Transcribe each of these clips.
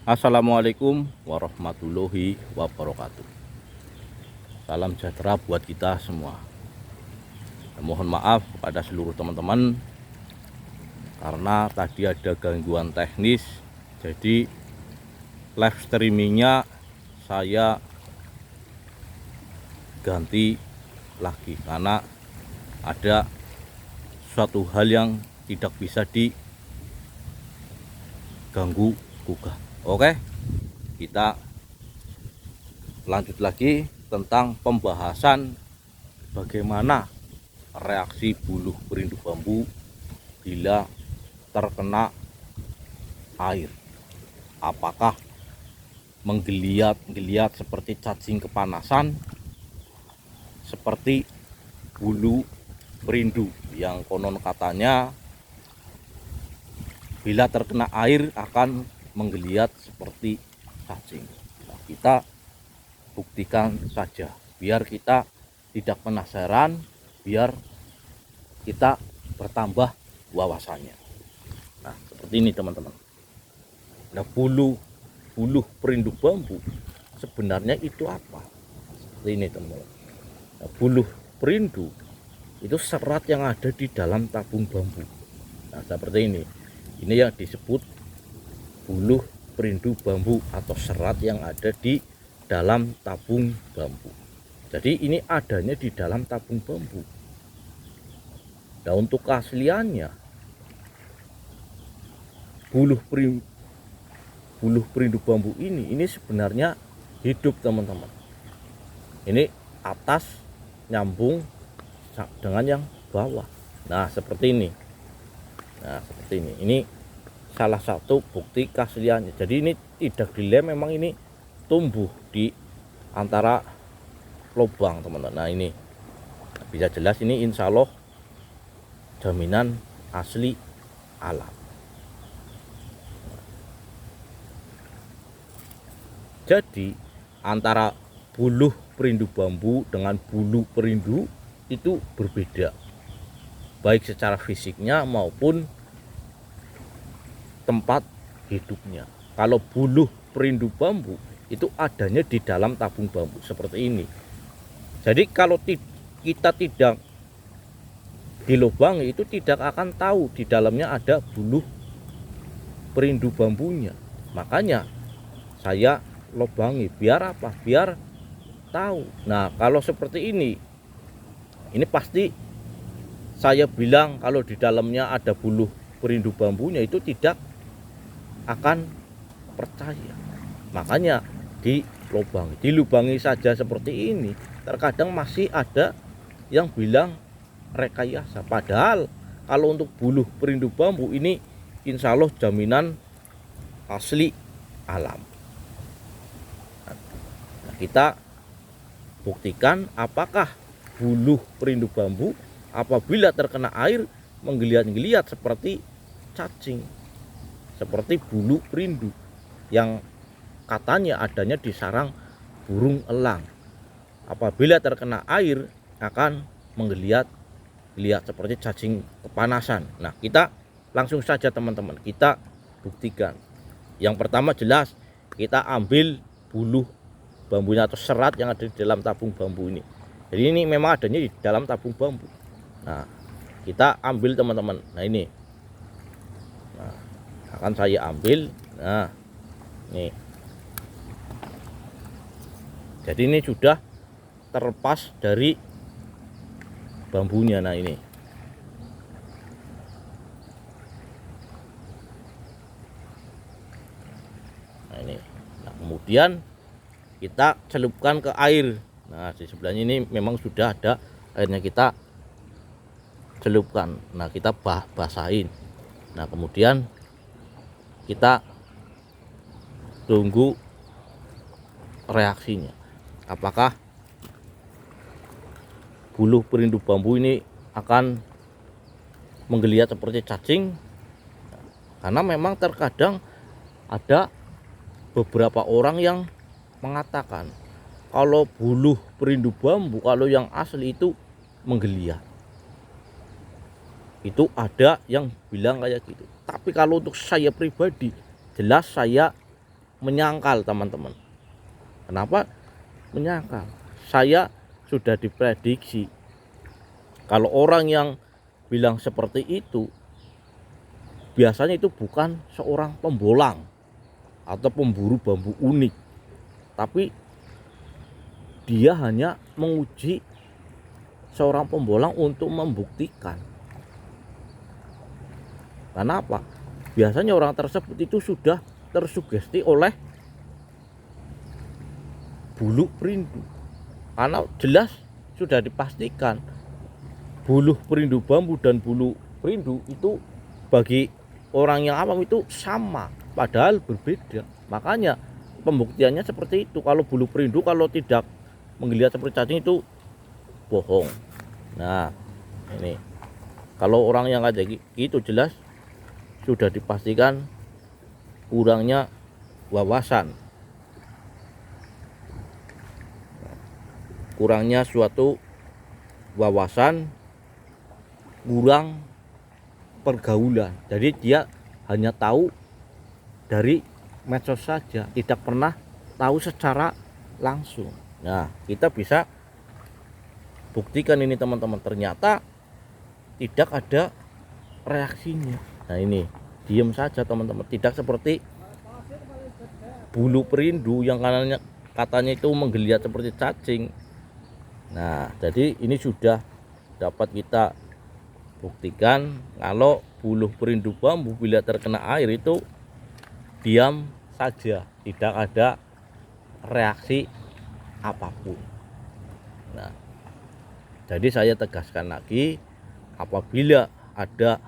Assalamualaikum warahmatullahi wabarakatuh. Salam sejahtera buat kita semua. Mohon maaf kepada seluruh teman-teman karena tadi ada gangguan teknis. Jadi live streamingnya saya ganti lagi karena ada suatu hal yang tidak bisa diganggu gugat. Oke, kita lanjut lagi tentang pembahasan bagaimana reaksi buluh perindu bambu bila terkena air. Apakah menggeliat seperti cacing kepanasan, seperti buluh perindu yang konon katanya bila terkena air akan menggeliat seperti cacing. Nah, kita buktikan saja biar kita tidak penasaran, biar kita bertambah wawasannya. Nah, seperti ini teman-teman. Nah, buluh perindu bambu sebenarnya itu apa? Seperti ini teman-teman. Nah, buluh perindu itu serat yang ada di dalam tabung bambu. Nah, seperti ini. Ini yang disebut buluh perindu bambu atau serat yang ada di dalam tabung bambu. Jadi ini adanya di dalam tabung bambu. Nah, untuk keasliannya buluh perindu bambu ini sebenarnya hidup teman-teman. Ini atas nyambung dengan yang bawah. Nah, seperti ini. Nah, seperti ini. Ini salah satu bukti keasliannya. Jadi ini tidak dilem, memang ini tumbuh di antara lubang teman-teman. Nah, ini bisa jelas, ini insya Allah jaminan asli alam. Jadi antara buluh perindu bambu dengan buluh perindu itu berbeda, baik secara fisiknya maupun tempat hidupnya. Kalau buluh perindu bambu itu adanya di dalam tabung bambu seperti ini. Jadi kalau kita tidak dilubangi, itu tidak akan tahu di dalamnya ada buluh perindu bambunya. Makanya saya lubangi, biar apa? Biar tahu. Nah, kalau seperti ini pasti saya bilang kalau di dalamnya ada buluh perindu bambunya itu tidak akan percaya. Makanya dilubangi saja seperti ini. Terkadang masih ada yang bilang rekayasa, padahal kalau untuk buluh perindu bambu ini insya Allah jaminan asli alam. Nah, kita buktikan apakah buluh perindu bambu apabila terkena air menggeliat-geliat seperti cacing, seperti buluh perindu yang katanya adanya di sarang burung elang. Apabila terkena air akan menggeliat seperti cacing kepanasan. Nah, kita langsung saja teman-teman, kita buktikan. Yang pertama jelas kita ambil buluh bambunya atau serat yang ada di dalam tabung bambu ini. Jadi ini memang adanya di dalam tabung bambu. Nah, kita ambil teman-teman. Nah, ini. Nah, akan saya ambil. Nah, nih. Jadi ini sudah terlepas dari bambunya. Nah, ini. Nah, ini. Nah, kemudian kita celupkan ke air. Nah, di sebelahnya ini memang sudah ada airnya, kita celupkan. Nah, kita basahin. Nah, kemudian kita tunggu reaksinya. Apakah buluh perindu bambu ini akan menggeliat seperti cacing? Karena memang terkadang ada beberapa orang yang mengatakan kalau buluh perindu bambu, kalau yang asli itu menggeliat. Itu ada yang bilang kayak gitu. Tapi kalau untuk saya pribadi, jelas saya menyangkal teman-teman. Kenapa menyangkal? Saya sudah diprediksi kalau orang yang bilang seperti itu biasanya itu bukan seorang pembolang atau pemburu bambu unik, tapi dia hanya menguji seorang pembolang untuk membuktikan. Kenapa? Biasanya orang tersebut itu sudah tersugesti oleh bulu perindu, karena jelas sudah dipastikan bulu perindu bambu dan bulu perindu itu bagi orang yang awam itu sama, padahal berbeda. Makanya pembuktiannya seperti itu. Kalau bulu perindu kalau tidak menggeliat seperti cacing itu bohong. Nah ini kalau orang yang ada gitu jelas sudah dipastikan kurangnya wawasan, kurangnya suatu wawasan, kurang pergaulan. Jadi dia hanya tahu dari medsos saja, tidak pernah tahu secara langsung. Nah kita bisa buktikan ini teman-teman, ternyata tidak ada reaksinya. Nah ini diem saja teman-teman, tidak seperti bulu perindu yang katanya itu menggeliat seperti cacing. Nah jadi ini sudah dapat kita buktikan kalau bulu perindu bambu bila terkena air itu diam saja, tidak ada reaksi apapun. Nah jadi saya tegaskan lagi, apabila ada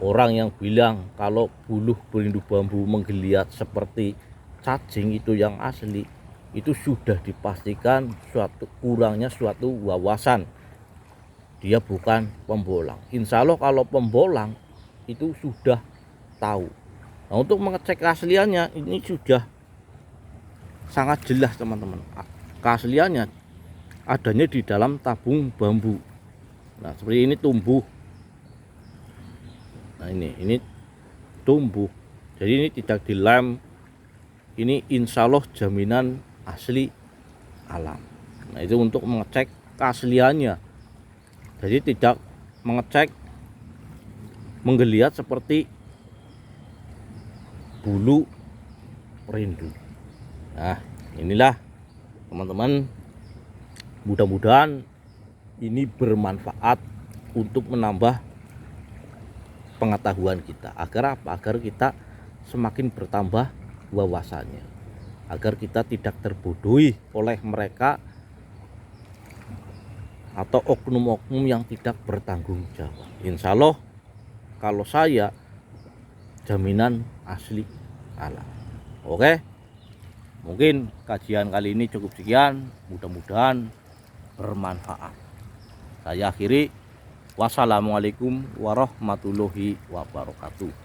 orang yang bilang kalau bulu perindu bambu menggeliat seperti cacing itu yang asli, itu sudah dipastikan kurangnya suatu wawasan. Dia bukan pembolang. Insya Allah kalau pembolang itu sudah tahu. Nah untuk mengecek keasliannya ini sudah sangat jelas teman-teman. Keasliannya adanya di dalam tabung bambu. Nah seperti ini tumbuh. Nah ini tumbuh. Jadi ini tidak dilem. Ini insya Allah jaminan asli alam. Nah itu untuk mengecek keasliannya. Jadi tidak mengecek menggeliat seperti bulu perindu. Nah inilah teman-teman, mudah-mudahan ini bermanfaat untuk menambah pengetahuan kita. Agar apa? Agar kita semakin bertambah wawasannya, agar kita tidak terbodohi oleh mereka atau oknum-oknum yang tidak bertanggung jawab. Insya Allah kalau saya jaminan asli alam. Oke, mungkin kajian kali ini cukup sekian, mudah-mudahan bermanfaat. Saya akhiri, wassalamualaikum warahmatullahi wabarakatuh.